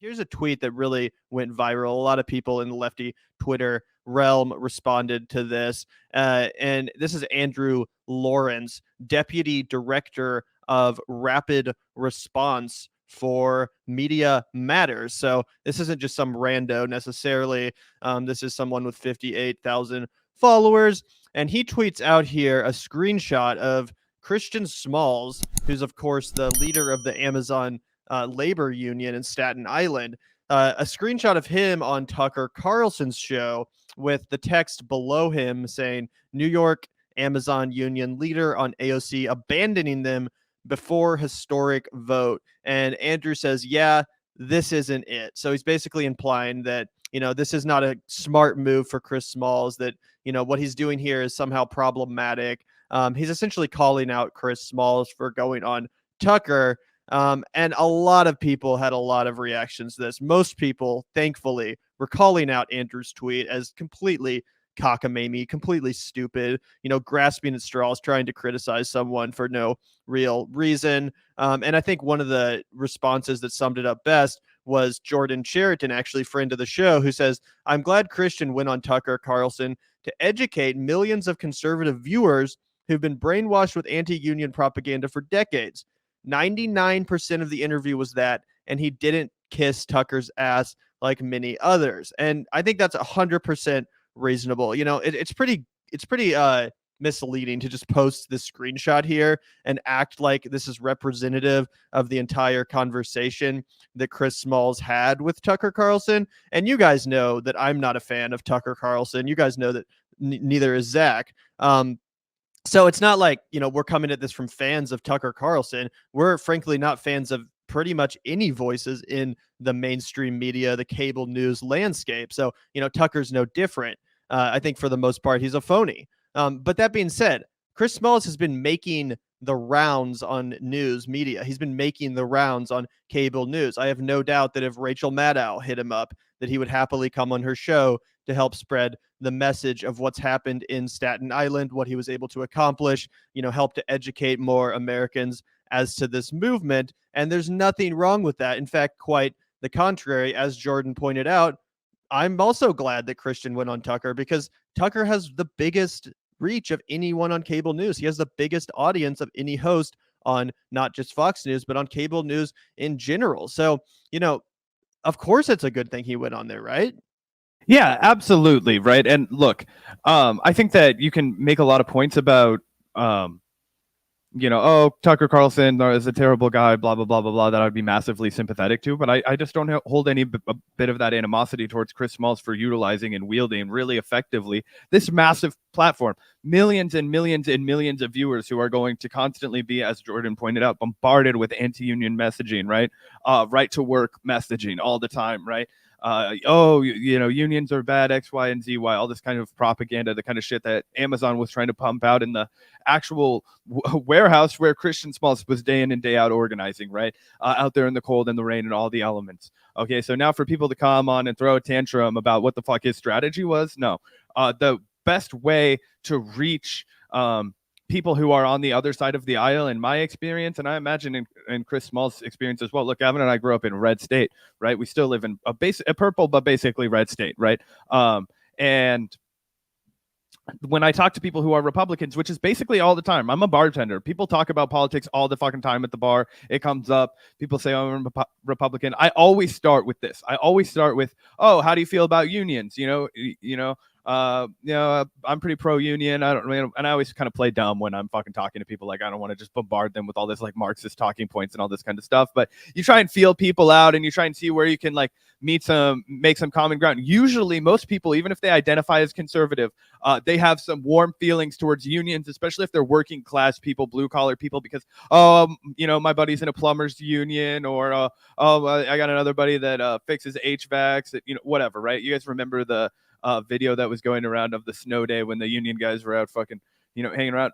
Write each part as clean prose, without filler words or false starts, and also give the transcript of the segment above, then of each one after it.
Here's a tweet that really went viral. A lot of people in the lefty Twitter realm responded to this. And this is Andrew Lawrence, Deputy Director of Rapid Response for Media Matters. So this isn't just some rando necessarily. This is someone with 58,000 followers. And he tweets out here a screenshot of Christian Smalls, who's, of course, the leader of the Amazon labor union in Staten Island. A screenshot of him on Tucker Carlson's show with the text below him saying, New York Amazon union leader on AOC abandoning them before historic vote. And Andrew says, yeah, this isn't it. So he's basically implying that, this is not a smart move for Chris Smalls, that, what he's doing here is somehow problematic. He's essentially calling out Chris Smalls for going on Tucker. And a lot of people had a lot of reactions to this. Most people, thankfully, were calling out Andrew's tweet as completely cockamamie, completely stupid, grasping at straws, trying to criticize someone for no real reason. And I think one of the responses that summed it up best was Jordan Cheriton, actually friend of the show, who says, I'm glad Christian went on Tucker Carlson to educate millions of conservative viewers who've been brainwashed with anti-union propaganda for decades. 99% of the interview was that, and he didn't kiss Tucker's ass like many others. And I think that's 100% reasonable. It's pretty misleading to just post this screenshot here and act like this is representative of the entire conversation that Chris Smalls had with Tucker Carlson. And you guys know that I'm not a fan of Tucker Carlson. You guys know that neither is Zach. So it's not like, we're coming at this from fans of Tucker Carlson. We're frankly not fans of pretty much any voices in the mainstream media, the cable news landscape. So, Tucker's no different. I think for the most part, he's a phony. But that being said, Chris Smalls has been making the rounds on news media. He's been making the rounds on cable news. I have no doubt that if Rachel Maddow hit him up, that he would happily come on her show to help spread the message of what's happened in Staten Island, what he was able to accomplish, help to educate more Americans as to this movement. And there's nothing wrong with that. In fact, quite the contrary, as Jordan pointed out, I'm also glad that Christian went on Tucker, because Tucker has the biggest reach of anyone on cable news. He has the biggest audience of any host on not just Fox News, but on cable news in general. So, of course it's a good thing he went on there, right? Yeah, absolutely. Right. And look, I think that you can make a lot of points about, Tucker Carlson is a terrible guy, blah, blah, blah, blah, blah, that I'd be massively sympathetic to. But I just don't hold any bit of that animosity towards Chris Smalls for utilizing and wielding really effectively this massive platform. Millions and millions and millions of viewers who are going to constantly be, as Jordan pointed out, bombarded with anti-union messaging, right? Right to work messaging all the time, right? Unions are bad, X, Y, and Z, Y, all this kind of propaganda, the kind of shit that Amazon was trying to pump out in the actual warehouse where Christian Smalls was day in and day out organizing, right? Out there in the cold and the rain and all the elements. Okay, so now for people to come on and throw a tantrum about what the fuck his strategy was, no. The best way to reach people who are on the other side of the aisle, in my experience, and I imagine in Chris Small's experience as well. Look, Gavin and I grew up in a red state, right? We still live in a purple, but basically red state, right? And when I talk to people who are Republicans, which is basically all the time, I'm a bartender. People talk about politics all the fucking time at the bar. It comes up. People say, oh, I'm a Republican. I always start with this. I always start with, oh, how do you feel about unions? I'm pretty pro-union. And I always kind of play dumb when I'm fucking talking to people. Like, I don't want to just bombard them with all this like Marxist talking points and all this kind of stuff. But you try and feel people out, and you try and see where you can like make some common ground. Usually, most people, even if they identify as conservative, they have some warm feelings towards unions, especially if they're working class people, blue collar people. Because my buddy's in a plumber's union, or I got another buddy that fixes HVACs, whatever. Right? You guys remember the video that was going around of the snow day when the union guys were out fucking, hanging around.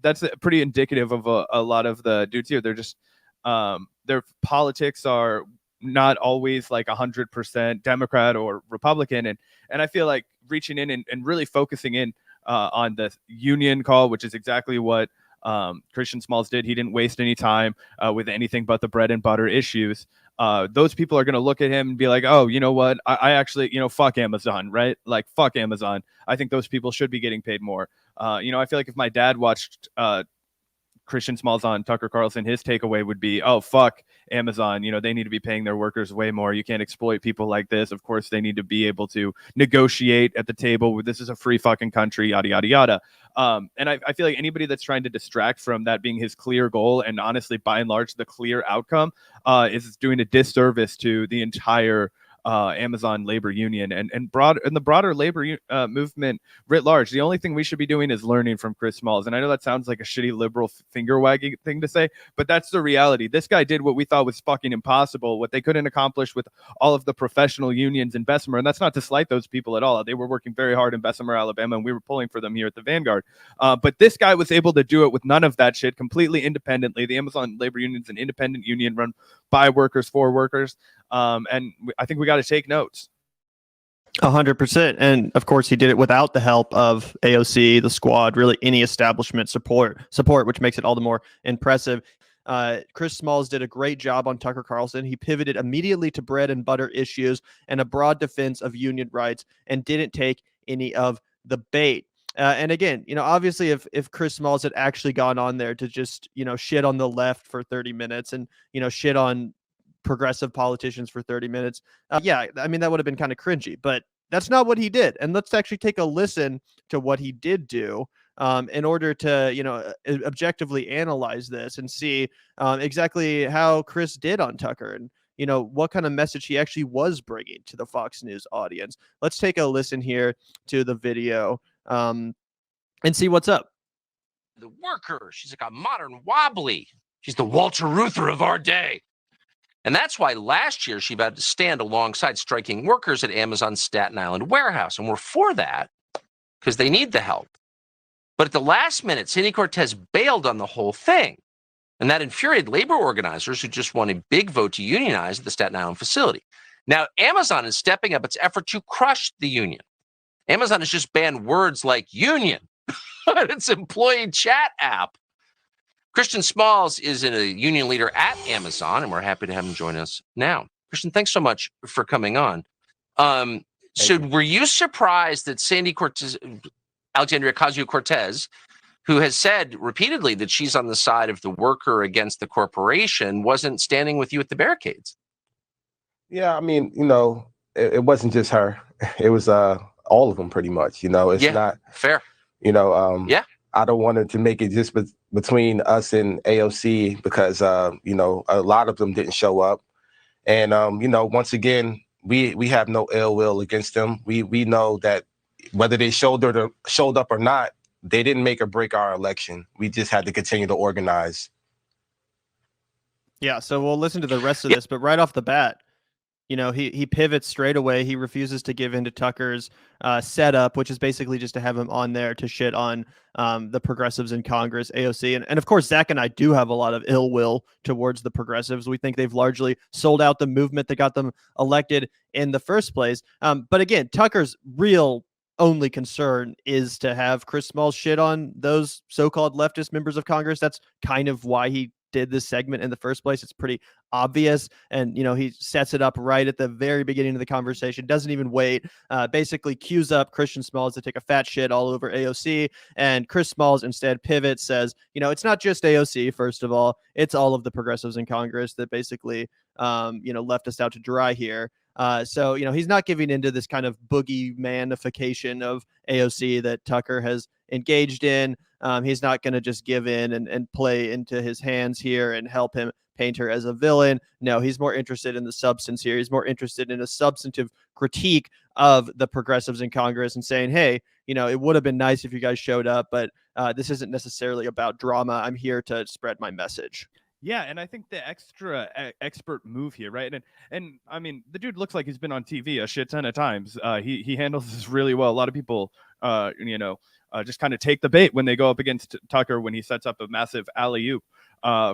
That's pretty indicative of a lot of the dudes here. They're just, their politics are not always like 100% Democrat or Republican. And I feel like reaching in and really focusing in on the union call, which is exactly what Christian Smalls did. He didn't waste any time with anything but the bread and butter issues. those people are going to look at him and be like, oh, you know what? I actually, fuck Amazon, right? Like, fuck Amazon. I think those people should be getting paid more. I feel like if my dad watched Christian Smalls on Tucker Carlson, his takeaway would be, oh, fuck Amazon. They need to be paying their workers way more. You can't exploit people like this. Of course, they need to be able to negotiate at the table. This is a free fucking country, yada, yada, yada. And I feel like anybody that's trying to distract from that being his clear goal, and honestly, by and large, the clear outcome, is doing a disservice to the entire Amazon labor union and the broader labor movement writ large. The only thing we should be doing is learning from Chris Smalls. And I know that sounds like a shitty liberal finger wagging thing to say, but that's the reality. This guy did what we thought was fucking impossible, what they couldn't accomplish with all of the professional unions in Bessemer. And that's not to slight those people at all. They were working very hard in Bessemer, Alabama, and we were pulling for them here at the Vanguard. But this guy was able to do it with none of that shit, completely independently. The Amazon labor union is an independent union run by workers for workers. And I think we got to take notes. 100%. And of course, he did it without the help of AOC, the squad, really any establishment support, which makes it all the more impressive. Chris Smalls did a great job on Tucker Carlson. He pivoted immediately to bread and butter issues and a broad defense of union rights and didn't take any of the bait. And again, obviously if Chris Smalls had actually gone on there to just, shit on the left for 30 minutes and, shit on progressive politicians for 30 minutes. That would have been kind of cringy, but that's not what he did. And let's actually take a listen to what he did do in order to, objectively analyze this and see exactly how Chris did on Tucker and, what kind of message he actually was bringing to the Fox News audience. Let's take a listen here to the video and see what's up. The worker, she's like a modern wobbly. She's the Walter Reuther of our day. And that's why last year she had to stand alongside striking workers at Amazon's Staten Island warehouse. And we're for that because they need the help. But at the last minute, Cindy Cortez bailed on the whole thing. And that infuriated labor organizers who just won a big vote to unionize at the Staten Island facility. Now, Amazon is stepping up its effort to crush the union. Amazon has just banned words like union on its employee chat app. Christian Smalls is a union leader at Amazon, and we're happy to have him join us now. Christian, thanks so much for coming on. Were you surprised that Alexandria Ocasio-Cortez, who has said repeatedly that she's on the side of the worker against the corporation, wasn't standing with you at the barricades? Yeah, it wasn't just her. It was all of them pretty much. It's not fair. I don't want to make it just between us and AOC because, a lot of them didn't show up. And, once again, we have no ill will against them. We know that whether they showed up or not, they didn't make or break our election. We just had to continue to organize. Yeah, so we'll listen to the rest of this, but right off the bat, he pivots straight away. He refuses to give in to Tucker's setup, which is basically just to have him on there to shit on the progressives in Congress, AOC. And of course, Zach and I do have a lot of ill will towards the progressives. We think they've largely sold out the movement that got them elected in the first place. But again, Tucker's real only concern is to have Chris Smalls shit on those so-called leftist members of Congress. That's kind of why he did this segment in the first place. It's pretty obvious. And, he sets it up right at the very beginning of the conversation, doesn't even wait, basically cues up Christian Smalls to take a fat shit all over AOC. And Chris Smalls instead pivots, says, it's not just AOC, first of all, it's all of the progressives in Congress that basically, left us out to dry here. So, he's not giving into this kind of boogey-manification of AOC that Tucker has engaged in. He's not going to just give in and play into his hands here and help him paint her as a villain. No, he's more interested in the substance here. He's more interested in a substantive critique of the progressives in Congress and saying, hey, it would have been nice if you guys showed up, but this isn't necessarily about drama. I'm here to spread my message. Yeah, and I think the extra expert move here, right? And I mean, the dude looks like he's been on TV a shit ton of times. He handles this really well. A lot of people, just kind of take the bait when they go up against Tucker when he sets up a massive alley-oop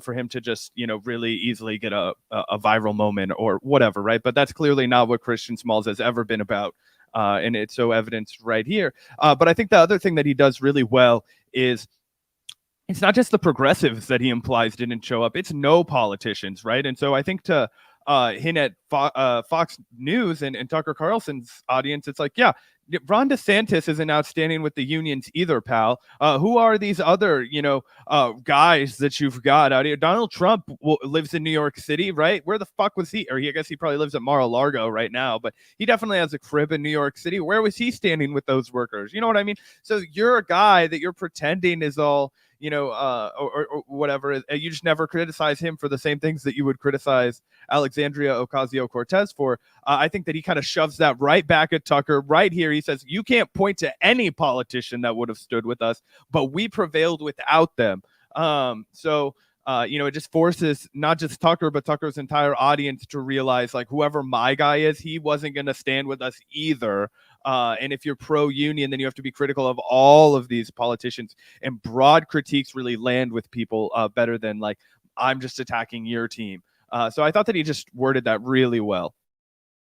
for him to just, really easily get a viral moment or whatever, right? But that's clearly not what Christian Smalls has ever been about. And it's so evidenced right here. But I think the other thing that he does really well is it's not just the progressives that he implies didn't show up. It's no politicians, right? And so I think to hint at Fox News and Tucker Carlson's audience, it's like, yeah, Ron DeSantis isn't outstanding with the unions either, pal. Who are these other, guys that you've got out here? Donald Trump lives in New York City, right? Where the fuck was he? Or I guess he probably lives at Mar-a-Lago right now, but he definitely has a crib in New York City. Where was he standing with those workers? You know what I mean? So you're a guy that you're pretending is all, or whatever. You just never criticize him for the same things that you would criticize Alexandria Ocasio-Cortez for. I think that he kind of shoves that right back at Tucker right here. He says, you can't point to any politician that would have stood with us, but we prevailed without them. It just forces not just Tucker, but Tucker's entire audience to realize, like, whoever my guy is, he wasn't going to stand with us either. And if you're pro-union, then you have to be critical of all of these politicians. And broad critiques really land with people better than, like, I'm just attacking your team. So I thought that he just worded that really well.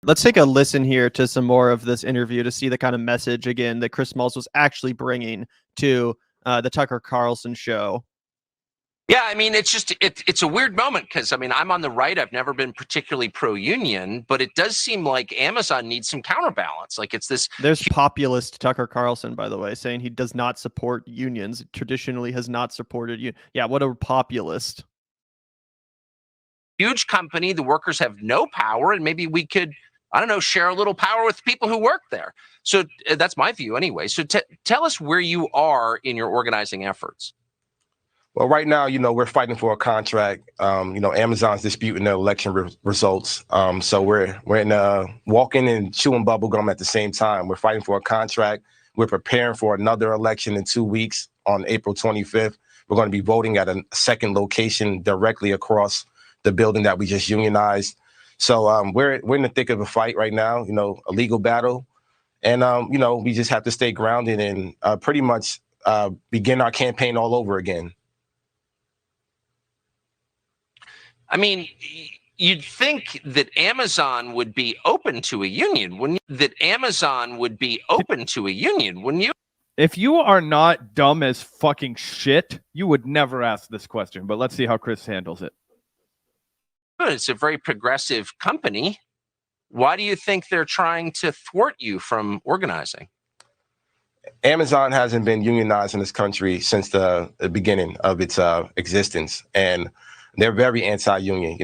Let's take a listen here to some more of this interview to see the kind of message, again, that Chris Smalls was actually bringing to the Tucker Carlson show. Yeah, I mean, it's a weird moment because, I mean, I'm on the right. I've never been particularly pro-union, but it does seem like Amazon needs some counterbalance. Like, it's this. There's populist Tucker Carlson, by the way, saying he does not support unions, traditionally has not supported you. Yeah, what a populist. Huge company. The workers have no power, and maybe we could, I don't know, share a little power with people who work there. So that's my view anyway. So tell us where you are in your organizing efforts. Well, right now, we're fighting for a contract. Amazon's disputing the election results. So we're in walking and chewing bubble gum at the same time. We're fighting for a contract. We're preparing for another election in 2 weeks on April 25th. We're going to be voting at a second location directly across the building that we just unionized. So we're in the thick of a fight right now, a legal battle. And, we just have to stay grounded and pretty much begin our campaign all over again. I mean, you'd think that Amazon would be open to a union, wouldn't you? If you are not dumb as fucking shit, you would never ask this question. But let's see how Chris handles it. It's a very progressive company. Why do you think they're trying to thwart you from organizing? Amazon hasn't been unionized in this country since the beginning of its existence. And they're very anti-union.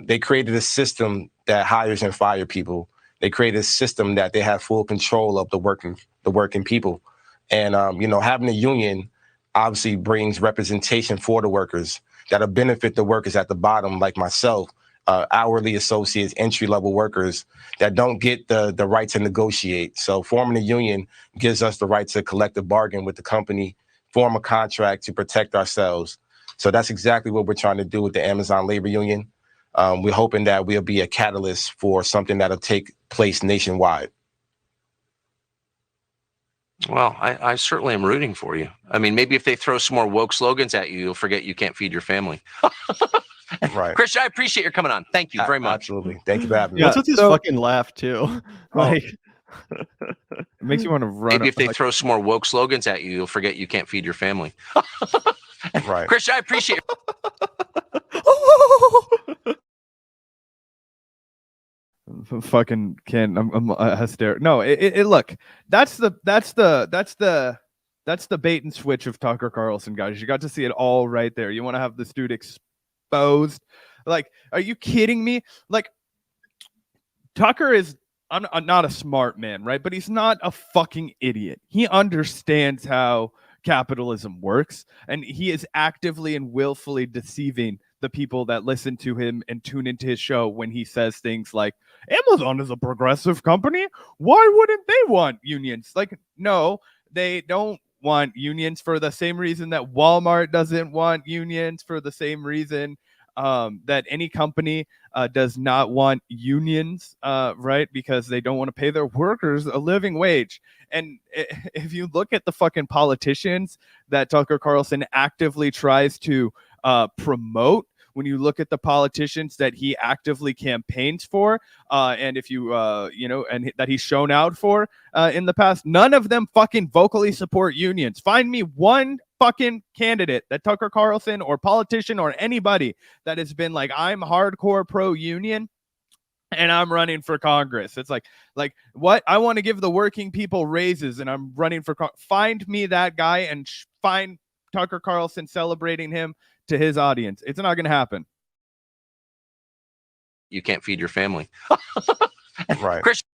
They created a system that hires and fires people. They created a system that they have full control of the working people. And, having a union obviously brings representation for the workers that'll benefit the workers at the bottom, like myself, hourly associates, entry-level workers that don't get the right to negotiate. So forming a union gives us the right to collective bargain with the company, form a contract to protect ourselves. So that's exactly what we're trying to do with the Amazon Labor Union. We're hoping that we'll be a catalyst for something that'll take place nationwide. Well, I certainly am rooting for you. I mean, maybe if they throw some more woke slogans at you, you'll forget you can't feed your family. Right. Chris, I appreciate your coming on. Thank you very much. Absolutely. Thank you for having me. What's with his fucking laugh, too? Like, it makes you want to run. Maybe if they throw some more woke slogans at you, you'll forget you can't feed your family. Right. Chris, I appreciate fucking Ken, I'm hysterical. No, look, that's the bait and switch of Tucker Carlson, guys. You got to see it all right there. You want to have this dude exposed? Like, are you kidding me? Like, Tucker is not a smart man, right? But he's not a fucking idiot. He understands how capitalism works, and he is actively and willfully deceiving the people that listen to him and tune into his show when he says things like, Amazon is a progressive company. Why wouldn't they want unions? Like, no, they don't want unions for the same reason that Walmart doesn't want unions, for the same reason that any company does not want unions, right? Because they don't want to pay their workers a living wage. And if you look at the fucking politicians that Tucker Carlson actively tries to promote, when you look at the politicians that he actively campaigns for, and if you, and that he's shown out for in the past, none of them fucking vocally support unions. Find me one fucking candidate that Tucker Carlson or politician or anybody that has been like, I'm hardcore pro-union, and I'm running for Congress. It's like what? I want to give the working people raises, and I'm running for find me that guy and find Tucker Carlson celebrating him to his audience. It's not going to happen. You can't feed your family. Right. Christian.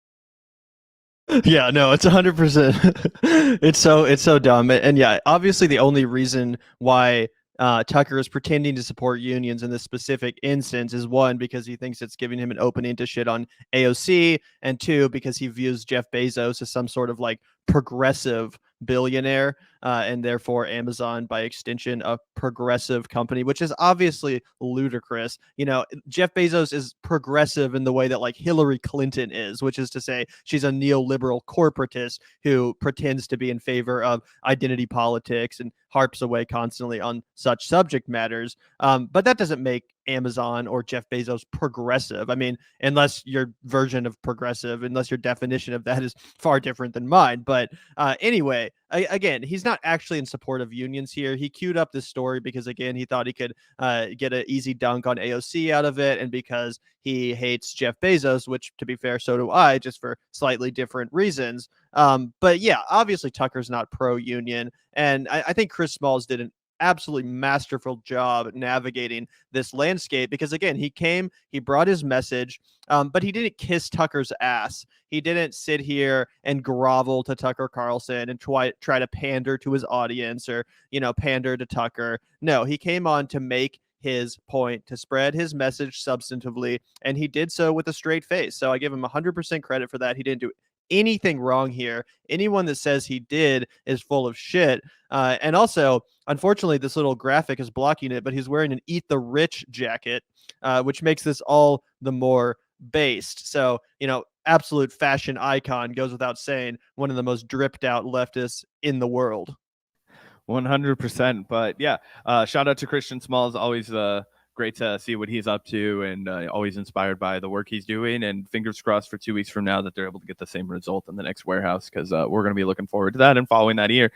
Yeah, no, it's 100%. It's so dumb. And yeah, obviously the only reason why Tucker is pretending to support unions in this specific instance is one, because he thinks it's giving him an opening to shit on AOC, and two, because he views Jeff Bezos as some sort of like progressive billionaire, and therefore Amazon by extension a progressive company, which is obviously ludicrous. You know, Jeff Bezos is progressive in the way that like Hillary Clinton is, which is to say she's a neoliberal corporatist who pretends to be in favor of identity politics and harps away constantly on such subject matters. But that doesn't make Amazon or Jeff Bezos progressive. I mean, unless your version of progressive, unless your definition of that is far different than mine. But anyway, again, he's not actually in support of unions here. He queued up this story because, again, he thought he could get an easy dunk on AOC out of it, and because he hates Jeff Bezos, which, to be fair, so do I, just for slightly different reasons. But yeah, obviously Tucker's not pro-union, and I think Chris Smalls did an absolutely masterful job navigating this landscape, because again, he brought his message, but he didn't kiss Tucker's ass. He didn't sit here and grovel to Tucker Carlson and try to pander to his audience, or, you know, pander to Tucker. No, he came on to make his point, to spread his message substantively, and he did so with a straight face. So I give him 100% credit for that. He didn't do anything wrong here. Anyone that says he did is full of shit. And also, unfortunately, this little graphic is blocking it, but he's wearing an Eat the Rich jacket, which makes this all the more based. So, you know, absolute fashion icon, goes without saying, one of the most dripped out leftists in the world. 100%. But yeah, shout out to Christian Smalls. Always great to see what he's up to, and always inspired by the work he's doing, and fingers crossed for 2 weeks from now that they're able to get the same result in the next warehouse, because we're going to be looking forward to that and following that here.